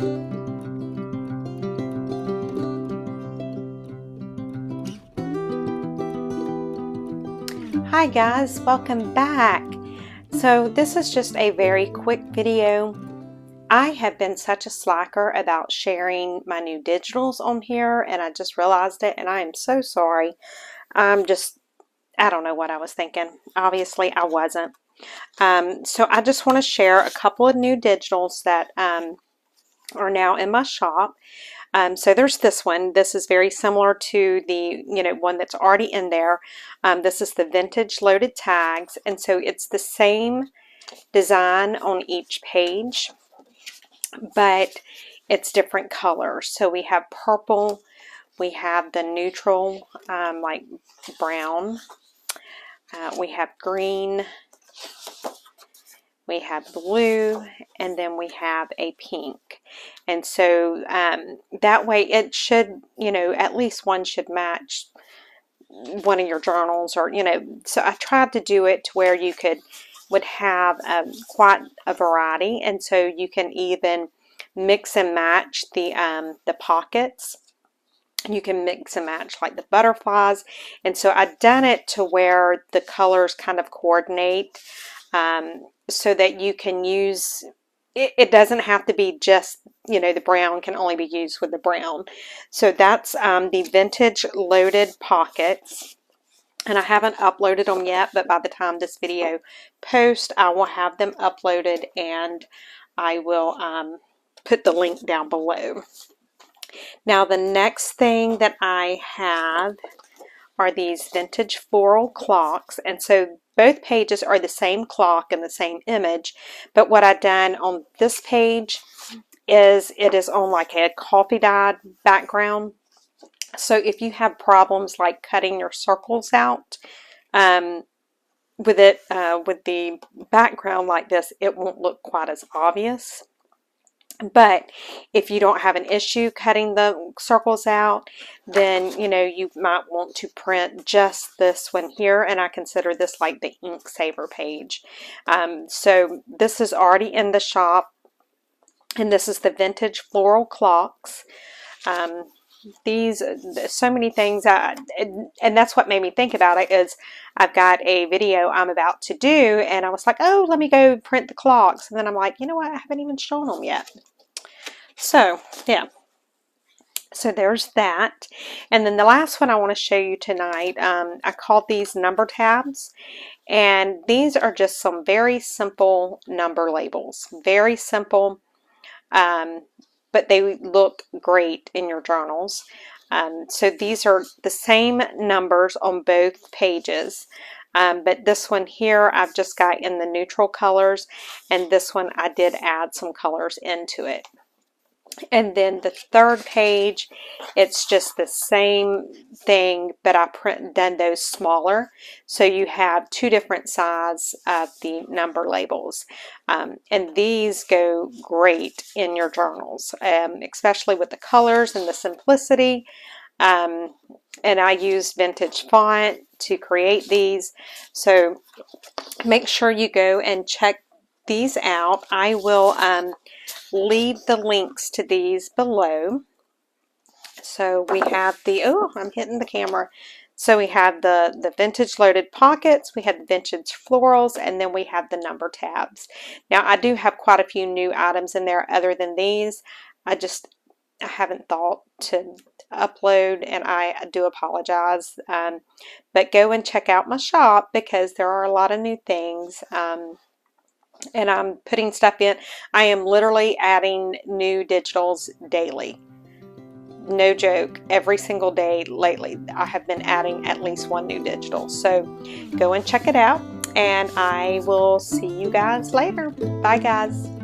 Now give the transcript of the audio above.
Hi guys, welcome back. So this is just a very quick video. I have been such a slacker about sharing my new digitals on here, and I just realized it, and I am so sorry. I don't know what I was thinking. Obviously I wasn't. So I just want to share a couple of new digitals that are now in my shop. So there's this one. This is very similar to the one that's already in there. This is the vintage loaded tags, and so it's the same design on each page, but it's different colors. So we have purple, we have the neutral like brown, we have green, we have blue, and then we have a pink. And so that way it should, at least one should match one of your journals, or so I tried to do it to where you would have quite a variety, and so you can even mix and match the pockets. You can mix and match like the butterflies, and so I've done it to where the colors kind of coordinate, so that you can use it doesn't have to be just, the brown can only be used with the brown. So that's the vintage loaded pockets, and I haven't uploaded them yet, but by the time this video posts, I will have them uploaded, and I will put the link down below. Now the next thing that I have are these vintage floral clocks, and so both pages are the same clock and the same image, but what I've done on this page is it is on like a coffee dyed background. So if you have problems like cutting your circles out with the background like this, it won't look quite as obvious. But if you don't have an issue cutting the circles out, then you might want to print just this one here, and I consider this like the ink saver page. So this is already in the shop, and this is the vintage floral clocks. These, so many things, and that's what made me think about it, is I've got a video I'm about to do, and I was like, oh, let me go print the clocks, and then I'm like, you know what, I haven't even shown them yet. So yeah, so there's that. And then the last one I want to show you tonight, I called these number tabs, and these are just some very simple number labels, very simple, but they look great in your journals. So these are the same numbers on both pages, but this one here I've just got in the neutral colors, and this one I did add some colors into it. And then the third page, it's just the same thing, but I done those smaller, so you have two different sizes of the number labels, and these go great in your journals, especially with the colors and the simplicity. And I used vintage font to create these, so make sure you go and check these out. I will leave the links to these below. So we have the, oh, I'm hitting the camera. So we have the vintage loaded pockets, we have the vintage florals, and then we have the number tabs. Now I do have quite a few new items in there other than these. I haven't thought to upload, and I do apologize. But go and check out my shop, because there are a lot of new things. And I'm putting stuff in. I am literally adding new digitals daily. No joke, every single day lately I have been adding at least one new digital. So go and check it out, and I will see you guys later. Bye guys.